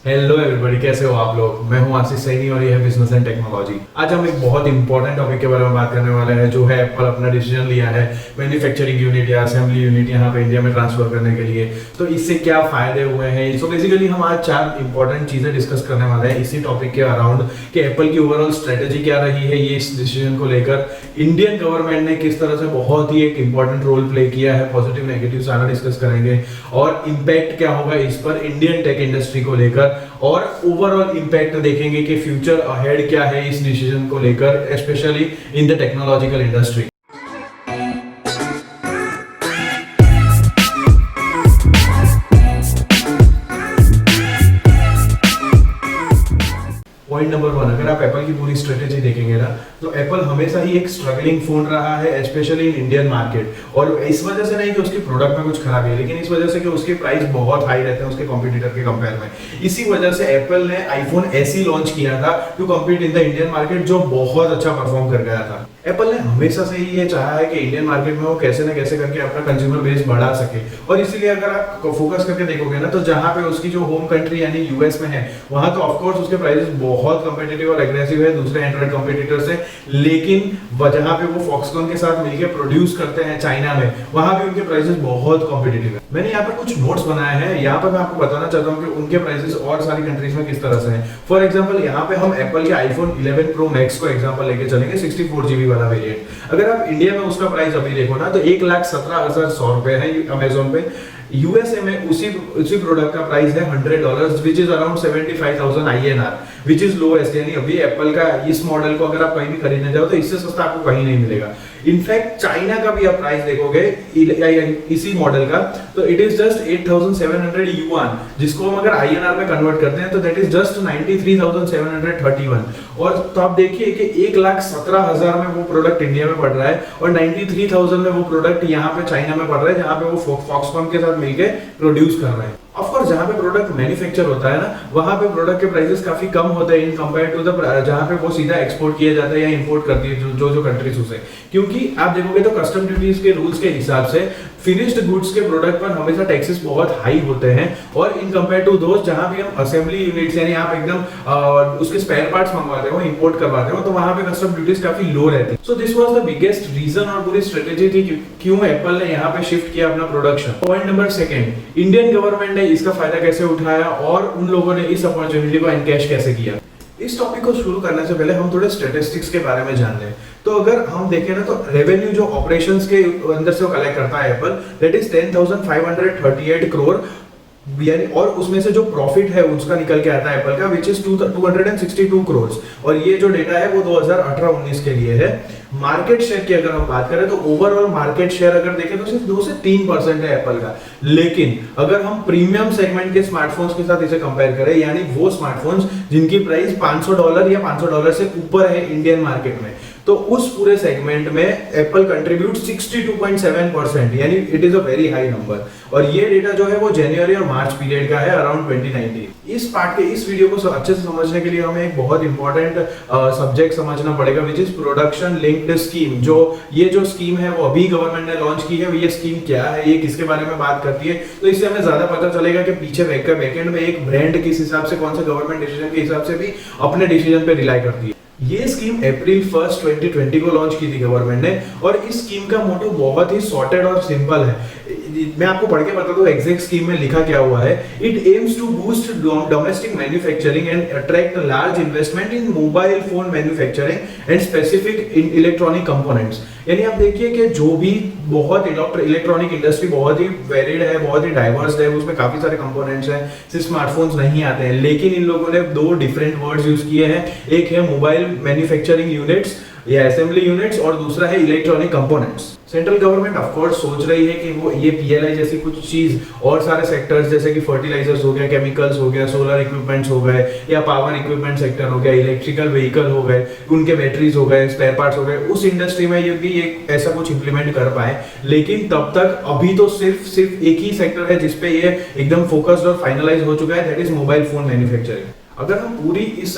Hello everybody, कैसे हो आप लोग। मैं हूं आशीष सैनी और ये है बिजनेस एंड टेक्नोलॉजी। आज हम एक बहुत इंपॉर्टेंट टॉपिक के बारे में बात करने वाले हैं, जो है एप्पल अपना डिसीजन लिया है मैन्युफैक्चरिंग यूनिट या असेंबली यूनिट यहाँ पे इंडिया में ट्रांसफर करने के लिए। तो इससे क्या फायदे हुए हैं। सो बेसिकली हम आज 4 इंपॉर्टेंट चीजें डिस्कस करने वाले हैं इसी टॉपिक के अराउंड कि एप्पल की ओवरऑल स्ट्रेटेजी क्या रही है ये इस डिसीजन को लेकर, इंडियन गवर्नमेंट ने किस तरह से बहुत ही एक इंपॉर्टेंट रोल प्ले किया है, पॉजिटिव नेगेटिव सारा डिस्कस करेंगे, और इम्पैक्ट क्या होगा इस पर इंडियन टेक इंडस्ट्री को लेकर, और ओवरऑल इंपैक्ट देखेंगे कि फ्यूचर अहेड क्या है इस डिसीजन को लेकर, specially in the technological industry. Point number 1, अगर आप एप्पल की पूरी स्ट्रेटेजी देखेंगे ना, तो एप्पल हमेशा ही एक स्ट्रगलिंग फोन रहा है, स्पेशली इन इंडियन मार्केट। और इस वजह से नहीं कि उसके प्रोडक्ट में कुछ खराबी है, लेकिन इस वजह से कि उसके प्राइस बहुत हाई रहते हैं उसके कॉम्पिटिटर के कंपेयर में। इसी वजह से एप्पल ने आईफोन ऐसी लॉन्च किया था to compete in the Indian market, जो बहुत अच्छा परफॉर्म कर गया था। एप्पल ने हमेशा से ही ये चाहा है कि इंडियन मार्केट में वो कैसे न कैसे करके अपना कंज्यूमर बेस बढ़ा सके, और इसीलिए अगर आप फोकस करके देखोगे ना, तो जहां पे उसकी जो होम कंट्री यानी यूएस में है, वहां तो ऑफकोर्स उसके प्राइसेस बहुत कंपेटिटिव और एग्रेसिव है दूसरे एंड्रॉइड कंपटीटर से, लेकिन जहां पे वो फॉक्सकॉन के साथ मिलकर प्रोड्यूस करते हैं चाइना में, वहां भी उनके प्राइसेस बहुत कॉम्पिटिटिव है। मैंने यहाँ पर कुछ नोट्स बनाए हैं, यहाँ पर मैं आपको बताना चाहता हूँ कि उनके प्राइसेस और सारी कंट्रीज में किस तरह से हैं। फॉर एग्जांपल यहाँ पे हम एप्पल के आईफोन 11 प्रो मैक्स को एग्जांपल लेके चलेंगे, 64 GB वाला वेरिएंट। अगर आप इंडिया में उसका प्राइस अभी देखो ना, तो 1,17,100 रुपए है अमेजोन पे। यूएसए में उसी प्रोडक्ट का प्राइस है $100, which is around 75,000 INR, which is lowest. यानी अभी एप्पल का इस मॉडल को अगर आप कहीं भी खरीदने जाओ तो इससे सस्ता आपको कहीं नहीं मिलेगा। इनफैक्ट चाइना का भी आप प्राइस देखोगे इसी मॉडल का, तो इट इज जस्ट 8,700 युआन, जिसको हम अगर INR में कन्वर्ट करते हैं तो दैट इज जस्ट 93,731। और तो आप देखिए कि 1,17,000 में वो प्रोडक्ट इंडिया में पड़ रहा है और 93,000 में वो प्रोडक्ट यहाँ पे चाइना में पड़ रहा है, जहाँ पे वो फॉक्सकॉन के साथ मिलके प्रोड्यूस कर रहे हैं। ऑफ कोर्स जहाँ पे प्रोडक्ट मैन्युफैक्चर होता है ना, वहां पे प्रोडक्ट के प्राइसेस काफी कम होते हैं इन कंपेयर टू द जहाँ पे वो सीधा एक्सपोर्ट किया जाता है या इंपोर्ट करती है जो कंट्रीज उसे। क्योंकि आप देखोगे तो कस्टम ड्यूटीज के रूल्स के हिसाब से फिनिश्ड गुड्स के प्रोडक्ट पर हमेशा टैक्सेस बहुत हाई होते हैं, और इन कंपेयर टू दोस्त जहां भी हम असेंबली यूनिट्स यानी आप एकदम उसके स्पेयर पार्ट्स मंगवाते हो, इंपोर्ट करवाते हो, तो वहां पे कस्टम ड्यूटीज काफी लो रहती है। So this was the biggest reason और पूरी स्ट्रेटेजी थी क्यों एप्पल ने यहाँ पे शिफ्ट किया अपना production. Point number 2, Indian government ने इसका फायदा कैसे उठाया और उन लोगों ने इस अपॉर्चुनिटी को एनकैश कैसे किया। इस टॉपिक को शुरू करने से पहले हम थोड़े स्टैटिस्टिक्स के बारे में जान लें। तो अगर हम देखें ना, तो रेवेन्यू जो ऑपरेशंस के अंदर से वो कलेक्ट करता है एप्पल, दैट इज 10,538 करोड़, यानी, और उसमें से जो प्रॉफिट है उसका निकल के आता है एप्पल का, विच इज 262 करोड़। और ये जो डेटा है वो 2018-19 के लिए है। मार्केट शेयर की अगर हम बात करें तो ओवरऑल मार्केट शेयर अगर देखें तो सिर्फ 2 से 3% है एप्पल का। लेकिन अगर हम प्रीमियम सेगमेंट के स्मार्टफोन्स के साथ इसे कंपेयर करें, यानी वो स्मार्टफोन्स जिनकी प्राइस $500 या $500 से ऊपर है इंडियन मार्केट में, तो उस पूरे सेगमेंट में एप्पल कंट्रीब्यूट 62.7%, यानी it is a very high number. और ये डेटा जो है वो जनवरी और मार्च पीरियड का है, अराउंड 2019। इस पार्ट के इस वीडियो को अच्छे से समझने के लिए हमें एक बहुत इंपॉर्टेंट सब्जेक्ट समझना पड़ेगा, which is production linked scheme. ये जो स्कीम है वो अभी गवर्नमेंट ने लॉन्च की है। ये स्कीम क्या है, ये किसके बारे में बात करती है, तो इससे हमें ज्यादा पता चलेगा कि पीछे बैकएंड में एक ब्रांड किस हिसाब से, कौन से गवर्नमेंट डिसीजन के हिसाब से भी अपने डिसीजन पे रिलाई करती है। ये स्कीम अप्रैल 1, 2020 को लॉन्च की थी गवर्नमेंट ने, और इस स्कीम का मोटो बहुत ही सॉर्टेड और सिंपल है। मैं आपको पढ़ के बता दूं एग्जैक्ट स्कीम में लिखा क्या हुआ है। It aims to boost domestic manufacturing and attract large investment in mobile phone manufacturing and specific in electronic components. यानी आप देखिए कि जो भी बहुत इलेक्ट्रॉनिक इंडस्ट्री बहुत ही वेरिड है, बहुत ही डाइवर्स है, उसमें काफी सारे कंपोनेंट्स हैं, सिर्फ स्मार्टफोन्स नहीं आते हैं, लेकिन इन लोगों ने 2 डिफरेंट वर्ड्स यूज किए हैं। एक है मोबाइल मैन्युफैक्चरिंग यूनिट्स या असेंबली यूनिट्स, और दूसरा है electronic components. Central government of course सोच रही है कि वो ये PLI जैसी कुछ चीज और सारे सेक्टर्स जैसे कि फर्टिलाइजर्स हो गया, केमिकल्स हो गया, सोलर इक्विपमेंट्स हो गए, या पावर इक्विपमेंट सेक्टर हो गया, इलेक्ट्रिकल व्हीकल हो गए, उनके बैटरीज हो गए, स्पेयर पार्ट्स हो गए, उस इंडस्ट्री में ये भी एक ऐसा कुछ इंप्लीमेंट कर पाए। लेकिन तब तक अभी तो सिर्फ एक ही सेक्टर है जिसपे ये एकदम फोकस्ड और फाइनलाइज हो चुका है, that is mobile phone manufacturing. अगर हम पूरी इस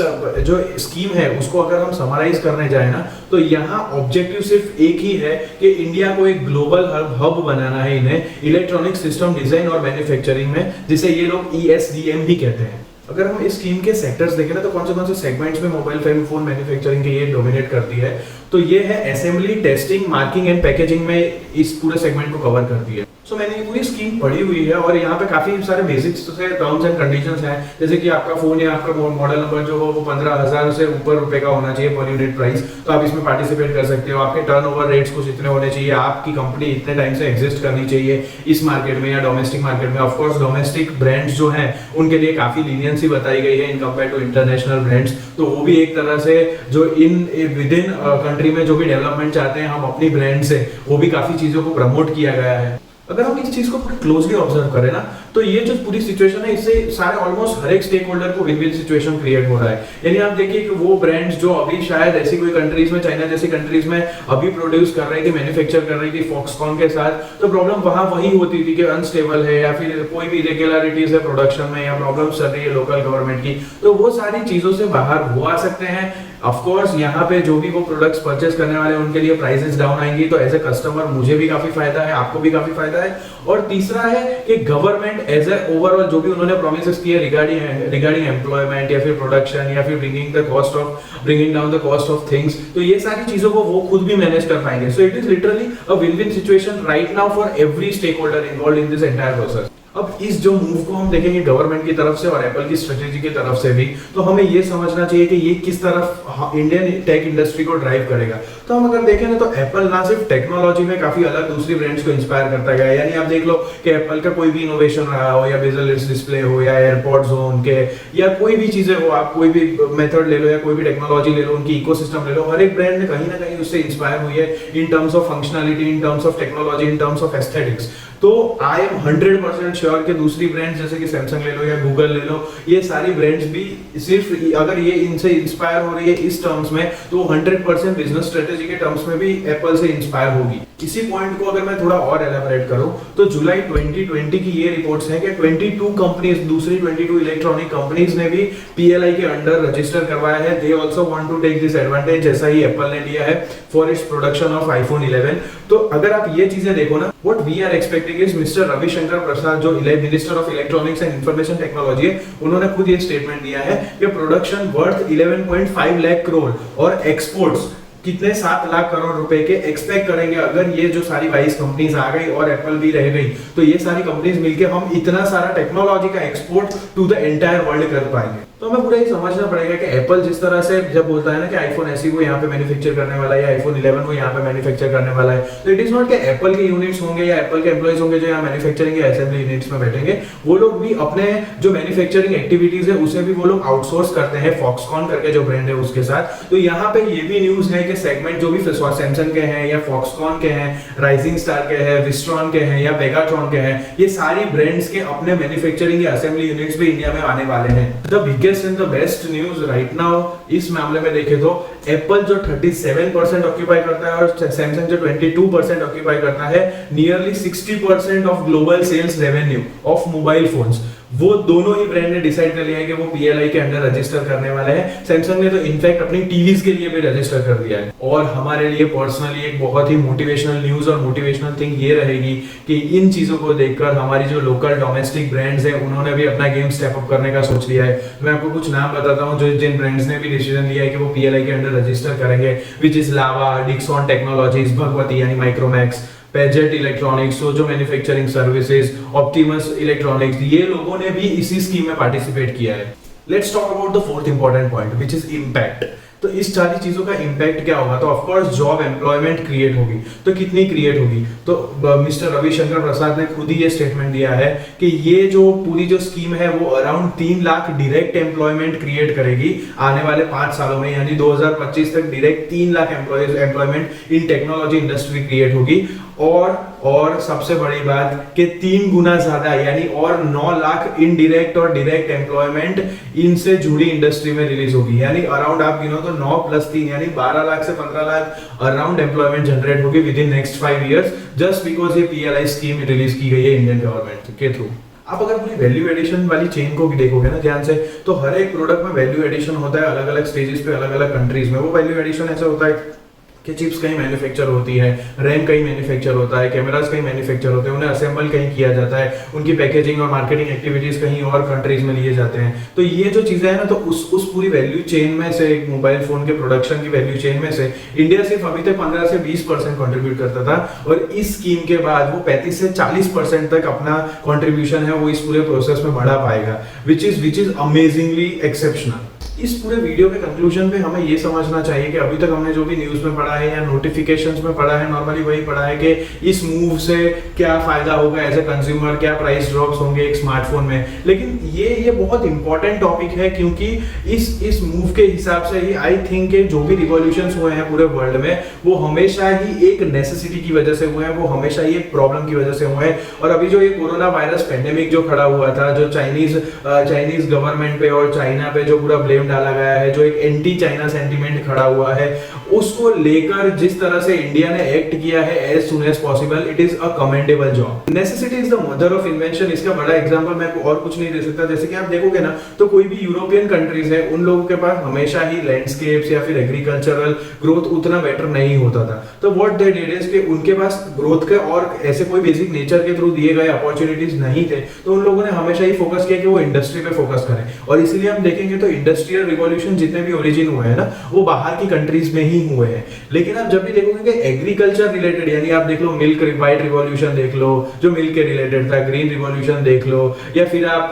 जो स्कीम है उसको अगर हम समराइज करने जाए ना, तो यहाँ ऑब्जेक्टिव सिर्फ एक ही है कि इंडिया को एक ग्लोबल हब बनाना है इन्हें इलेक्ट्रॉनिक सिस्टम डिजाइन और मैन्युफैक्चरिंग में, जिसे ये लोग ESDM भी कहते हैं। अगर हम इस स्कीम के सेक्टर्स देखें ना तो कौन से सेगमेंट्स में मोबाइल फोन मैन्युफैक्चरिंग के ये डोमिनेट करती है, तो ये है assembly, testing, marking and packaging में इस पूरे सेगमेंट को कवर करती है। सो मैंने ये पूरी स्कीम पढ़ी हुई है और यहाँ पे काफी सारे बेसिक्स से टर्म्स एंड कंडीशंस हैं, जैसे कि आपका फोन या आपका मॉडल नंबर जो हो वो 15,000 से ऊपर रुपए का होना चाहिए पर यूनिट प्राइस, तो आप इसमें पार्टिसिपेट कर सकते हो। आपके टर्नओवर रेट्स कुछ इतने होने चाहिए, आपकी कंपनी इतने टाइम से एग्जिस्ट करनी चाहिए इस मार्केट में या डोमेस्टिक मार्केट में। ऑफ कोर्स डोमेस्टिक ब्रांड्स जो हैं उनके लिए काफी लीनियंसी बताई गई है in compare to international brands, तो वो भी एक तरह से जो विद इन कंट्री में जो भी डेवलपमेंट चाहते हैं हम अपनी ब्रांड से, वो भी काफी चीजों को प्रमोट किया गया है। अगर हम इस चीज को क्लोजली ऑब्जर्व करें ना तो ये जो पूरी सिचुएशन है इससे सारे ऑलमोस्ट हर एक स्टेक होल्डर को विन विन सिचुएशन क्रिएट हो रहा है। यानी आप देखिए कि वो ब्रांड्स जो अभी शायद ऐसी कोई कंट्रीज में, चाइना जैसी कंट्रीज में अभी प्रोड्यूस कर रही थी, मैन्युफैक्चर कर रही थी फॉक्सकॉन के साथ, तो प्रॉब्लम वहां वही होती थी कि अनस्टेबल है या फिर कोई भी इरेगुलरिटीज है प्रोडक्शन में या प्रॉब्लम चल रही है लोकल गवर्नमेंट की, तो वो सारी चीजों से बाहर वो आ सकते हैं। ऑफ कोर्स यहाँ पे जो भी वो प्रोडक्ट्स परचेस करने वाले उनके लिए प्राइसेस डाउन आएंगी, तो एज ए कस्टमर मुझे भी काफी फायदा है, आपको भी काफी फायदा है। और तीसरा है कि गवर्नमेंट एज ए ओवरऑल जो भी उन्होंने प्रोमिसेस किए रिगार्डिंग एम्प्लॉयमेंट या फिर प्रोडक्शन या फिर bringing down the cost of things, तो ये सारी चीजों को वो खुद भी मैनेज कर पाएंगे। So it is literally a win win situation right now for every stakeholder involve in this entire process. अब इस जो मूव को हम देखेंगे गवर्नमेंट की तरफ से और एप्पल की स्ट्रेटेजी की तरफ से भी, तो हमें ये समझना चाहिए कि ये किस तरफ इंडियन टेक इंडस्ट्री को ड्राइव करेगा। तो हम अगर देखें ना तो एप्पल ना सिर्फ टेक्नोलॉजी में काफी अलग दूसरी ब्रांड्स को इंस्पायर करता गया है, यानी आप देख लो कि एप्पल का कोई भी इनोवेशन रहा हो या बेजल डिस्प्ले हो या एयरपॉड्स हो उनके, या कोई भी चीजें हो, आप कोई भी मेथड ले लो या कोई भी टेक्नोलॉजी ले लो, उनकी इकोसिस्टम ले लो, हर एक ब्रांड ने कहीं ना कहीं उससे इंस्पायर हुई है in terms of functionality, in terms of technology, in terms of aesthetics. तो आई एम 100% श्योर कि दूसरी ब्रांड्स जैसे कि सैमसंग ले लो या गूगल ले लो, ये सारी ब्रांड्स भी सिर्फ अगर ये इनसे इंस्पायर हो रही है इस टर्म्स में, तो 100% बिजनेस स्ट्रेटेजी के टर्म्स में भी एप्पल से इंस्पायर होगी। इसी पॉइंट को अगर मैं थोड़ा और एलाबोरेट करूं तो जुलाई 2020 की ये रिपोर्ट्स हैं कि 22 कंपनीज, दूसरी 22 इलेक्ट्रॉनिक कंपनीज ने भी पीएलआई के अंडर रजिस्टर करवाया है। They also want to take this advantage, जैसा ही एप्पल ने लिया है for its production of iPhone 11। तो अगर आप ये चीजें देखो ना, what we are expecting is mister Ravishankar Prasad जो minister of electronics and information technology है, उन्होंने खुद ये स्टेटमेंट दिया है कि प्रोडक्शन वर्थ 11.5 लाख करोड़ और एक्सपोर्ट्स कितने 7 लाख करोड़ रुपए के एक्सपेक्ट करेंगे अगर ये जो सारी 22 कंपनीज आ गई और एप्पल भी रह गई, तो ये सारी कंपनीज मिलके हम इतना सारा टेक्नोलॉजी का export to the entire world कर पाएंगे। तो हमें पूरा ये समझना पड़ेगा कि एप्पल जिस तरह से जब बोलता है ना कि आईफोन ऐसी वो यहाँ पे मैन्युफैक्चर करने वाला है या आईफोन 11 वो यहाँ पे मैन्युफैक्चर करने वाला है, तो इट इज नॉट कि एप्पल के यूनिट्स होंगे या एप्पल के एम्प्लॉइज होंगे जो यहाँ मैन्युफैक्चरिंग या असेंबली यूनिट्स में बैठेंगे। वो लोग भी अपने जो मैन्युफैक्चरिंग एक्टिविटीज है उसे भी वो लोग आउटसोर्स करते हैं फॉक्सकॉन करके जो ब्रांड है उसके साथ। तो यहाँ पे ये भी न्यूज है कि सेगमेंट जो भी सैमसंग के हैं या फॉक्सकॉन के हैं, राइजिंग स्टार के हैं, विस्ट्रॉन के हैं या पेगाट्रॉन के हैं, ये सारी ब्रांड्स के अपने मैन्युफैक्चरिंग या असेंबली यूनिट्स भी इंडिया में आने वाले हैं। The biggest and the best news right now इस मामले में देखें तो एप्पल जो 37% ऑक्यूपाई करता है और सैमसंग जो 22% ऑक्यूपाई करता है, nearly 60% of global sales revenue of mobile phones, वो दोनों ही ब्रांड ने डिसाइड कर लिया है कि वो पीएलआई के अंडर रजिस्टर करने वाले हैं। सैमसंग ने तो इनफैक्ट अपनी टीवीज के लिए भी रजिस्टर कर दिया है। और हमारे लिए पर्सनली एक बहुत ही मोटिवेशनल न्यूज और मोटिवेशनल थिंग ये रहेगी कि इन चीजों को देखकर हमारी जो लोकल डोमेस्टिक ब्रांड्स हैं उन्होंने भी अपना गेम स्टेप अप करने का सोच लिया है। मैं आपको कुछ नाम बताता हूँ जो जिन ब्रांड्स ने भी डिसीजन लिया है कि वो पीएलआई के अंडर रजिस्टर करेंगे, which is lava, Dixon technologies, Bhagwati यानी माइक्रोमैक्स, पेजेट इलेक्ट्रॉनिक्स, सोजो मैन्युफैक्चरिंग सर्विसेज, ऑप्टिमस इलेक्ट्रॉनिक्स, ये लोगों ने भी इसी स्कीम में पार्टिसिपेट किया है। Let's talk about the fourth important point which is impact. तो इस सारी चीजों का इंपैक्ट क्या होगा? तो of course job employment create होगी। तो कितनी क्रिएट होगी? तो मिस्टर रविशंकर प्रसाद ने खुद ही ये स्टेटमेंट दिया है कि ये जो पूरी जो स्कीम है वो around 3 lakh direct employment create करेगी आने वाले 5 सालों में, यानी 2025 तक direct 3 lakh employment in technology industry create होगी। और सबसे बड़ी बात कि 3 गुना ज्यादा यानी और 9 लाख इनडायरेक्ट और डायरेक्ट एम्प्लॉयमेंट इनसे जुड़ी इंडस्ट्री में रिलीज होगी, यानी अराउंड आप गिनो तो 9 + 3 यानी 12 लाख से 15 लाख अराउंड एम्प्लॉयमेंट जनरेट होगी with in next 5 years, just because ये पीएलआई स्कीम रिलीज की गई है इंडियन गवर्नमेंट के थ्रू। आप अगर पूरी वैल्यू एडिशन वाली चेन को भी देखोगे ना ध्यान से, तो हर एक प्रोडक्ट में वैल्यू एडिशन होता है अलग अलग स्टेजेस पे, अलग अलग कंट्रीज में। वो वैल्यू एडिशन ऐसा होता है कि चिप्स कहीं मैन्युफैक्चर होती है, रैम कहीं मैन्युफैक्चर होता है, कैमरास कहीं मैन्युफैक्चर होते हैं, उन्हें असेंबल कहीं किया जाता है, उनकी पैकेजिंग और मार्केटिंग एक्टिविटीज कहीं और कंट्रीज में लिए जाते हैं। तो ये जो चीजें हैं ना, तो उस पूरी वैल्यू चेन में से, एक मोबाइल फोन के प्रोडक्शन की वैल्यू चेन में से इंडिया सिर्फ अभी तक 15 से 20% कंट्रीब्यूट करता था, और इस स्कीम के बाद वो 35 से 40% तक अपना कंट्रीब्यूशन है वो इस पूरे प्रोसेस में बढ़ा पाएगा, विच इज अमेजिंगली एक्सेप्शनल। इस पूरे वीडियो के कंक्लूजन पे हमें ये समझना चाहिए कि अभी तक हमने जो भी न्यूज़ में पढ़ा है या नोटिफिकेशंस में पढ़ा है, नॉर्मली वही पढ़ा है कि इस मूव से क्या फायदा होगा एज ए कंज्यूमर, क्या प्राइस ड्रॉप्स होंगे एक स्मार्टफोन में। लेकिन ये बहुत इंपॉर्टेंट टॉपिक है, क्योंकि इस मूव के हिसाब से ही आई थिंक कि जो भी रिवॉल्यूशंस हुए हैं पूरे वर्ल्ड में, वो हमेशा ही एक नेसेसिटी की वजह से हुए हैं, वो हमेशा ही एक प्रॉब्लम की वजह से हुए हैं। और अभी जो ये कोरोना वायरस पेंडेमिक जो खड़ा हुआ था, जो चाइनीज गवर्नमेंट पे और चाइना पे जो पूरा ब्लेम डाला गया है, जो एक एंटी चाइना सेंटीमेंट खड़ा हुआ है, उसको लेकर जिस तरह से इंडिया ने एक्ट किया है as soon as possible, it is a commendable job. Necessity is the mother of invention. इसका बड़ा एग्जांपल मैं और कुछ नहीं दे सकता। जैसे कि आप देखोगे ना, तो कोई भी यूरोपियन कंट्रीज है, उन लोगों के पास हमेशा ही लैंडस्केप्स या फिर एग्रीकल्चरल ग्रोथ उतना बेटर नहीं होता था। तो व्हाट दे डिड इज कि उनके पास ग्रोथ के और ऐसे कोई बेसिक नेचर के थ्रू दिए गए अपॉर्चुनिटीज नहीं थे, तो उन लोगों ने हमेशा ही फोकस किया कि वो इंडस्ट्री पे फोकस करें। और इसीलिए हम देखेंगे तो इंडस्ट्रियल रिवॉल्यूशन जितने भी ओरिजिन हुए हैं ना, वो बाहर की कंट्रीज में ही हुए हैं। लेकिन आप जब भी देखोगे कि एग्रीकल्चर रिलेटेड, यानी आप देख लो मिल्क वाइट रिवॉल्यूशन देख लो जो मिल्क के रिलेटेड था, ग्रीन रिवॉल्यूशन देख लो, या फिर आप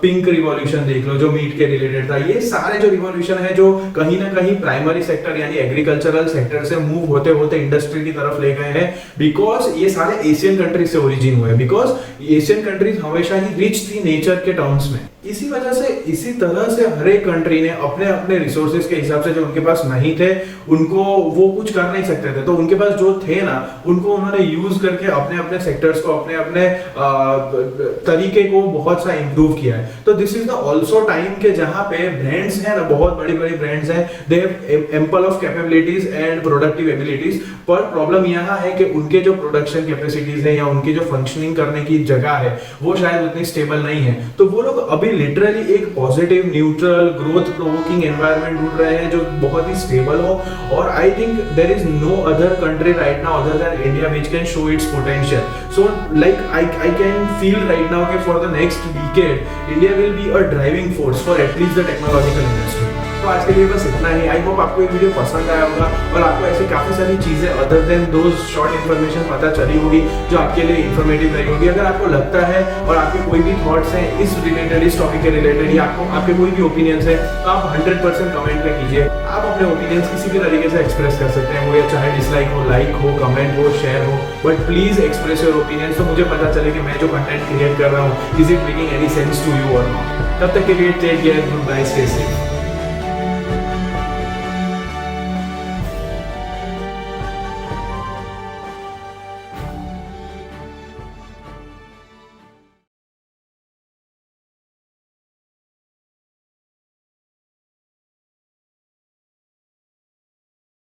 पिंक रिवॉल्यूशन देख लो जो मीट के रिलेटेड था, ये सारे जो रिवॉल्यूशन है जो कहीं ना कहीं प्राइमरी सेक्टर यानी एग्रीकल्चरल सेक्टर से मूव होते होते इंडस्ट्री की तरफ ले गए हैं, बिकॉज ये सारे एशियन कंट्रीज से ओरिजिन हुए, बिकॉज एशियन कंट्रीज हमेशा ही रिच थी नेचर के टर्म्स में। इसी वजह से, इसी तरह से हर एक कंट्री ने अपने अपने रिसोर्सेज के हिसाब से, जो उनके पास नहीं थे उनको वो कुछ कर नहीं सकते थे, तो उनके पास जो थे ना, उनको उन्होंने यूज करके अपने अपने सेक्टर्स को, अपने अपने तरीके को बहुत सा इंप्रूव किया है। तो this is the also time के जहां पे ब्रांड्स हैं ना, बहुत बड़ी बड़ी ब्रांड्स हैं, they have ample of capabilities and productive abilities, पर प्रॉब्लम यहाँ है कि उनके जो प्रोडक्शन कैपेसिटीज है या उनकी जो फंक्शनिंग करने की जगह है वो शायद उतनी स्टेबल नहीं है। तो वो लोग अभी लिटरली एक positive, neutral, growth provoking environment ढूंढ रहे हैं जो बहुत ही स्टेबल हो। और I think there is no other country right now other than India which can show its potential. So like I can feel right now कि for the next decade India will be a driving force for at least the technological industry. तो आज के लिए बस इतना ही। I hope आपको ये video पसंद आया होगा और आपको ऐसे काफी सारी चीजें other than those short information पता चली होगी जो आपके लिए इन्फॉर्मेटिव रही होगी। अगर आपको लगता है और आपके कोई भी थॉट्स हैं इस रिलेटेड, इस टॉपिक के रिलेटेड, या आपके कोई भी ओपिनियंस है, तो आप 100% कमेंट में कीजिए। आप अपने ओपिनियंस किसी भी तरीके से एक्सप्रेस कर सकते हैं, वो या चाहे डिसलाइक हो, लाइक हो, कमेंट हो, शेयर हो, but please express your opinions, तो मुझे पता चले कि मैं जो कंटेंट क्रिएट कर रहा हूँ is it making any sense to you और नॉट। तब तक के लिए take care, goodbye, stay safe.